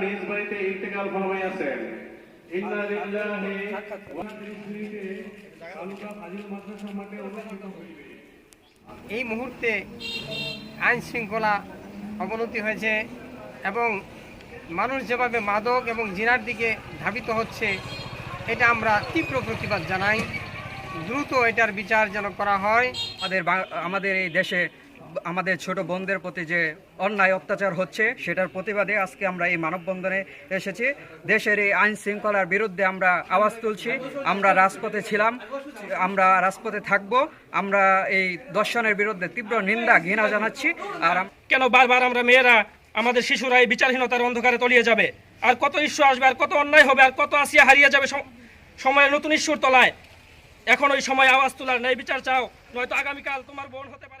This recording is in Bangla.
নিজ বাড়িতে ইন্তেকাল ফরমাইয়াছেন। ইন্না লিল্লাহি ওয়া এই মুহূর্তে আইন শৃঙ্খলা অবনতি হয়েছে এবং মানুষ যেভাবে মাদক এবং জিনার দিকে ধাবিত হচ্ছে, এটা আমরা তীব্র প্রতিবাদ জানাই। দ্রুত এটার বিচার যেন করা হয়। আমাদের এই দেশে আমাদের ছোট বোনদের প্রতি যে অন্যায় অত্যাচার হচ্ছে, সেটার প্রতিবাদে আজকে আমরা এই মানববন্ধনে এসেছি। দেশের এই আইন শৃঙ্খলার বিরুদ্ধে আমরা আওয়াজ তুলছি। আমরা রাজপথে ছিলাম, আমরা রাজপথে থাকব। আমরা এই দর্শনের বিরুদ্ধে তীব্র নিন্দা ঘৃণা জানাচ্ছি। আর কেন বারবার আমরা মেয়েরা, আমাদের শিশুরা এই বিচারহীনতার অন্ধকারে তলিয়ে যাবে? আর কত ঈশ্বর আসবে, আর কত অন্যায় হবে, আর কত আসিয়া হারিয়ে যাবে সময়ের নতুন ঈশ্বর তলায়। এখন ওই সময় আওয়াজ তোলার, ন্যায় বিচার চাও, নয়তো আগামীকাল তোমার বোন হতে পারে।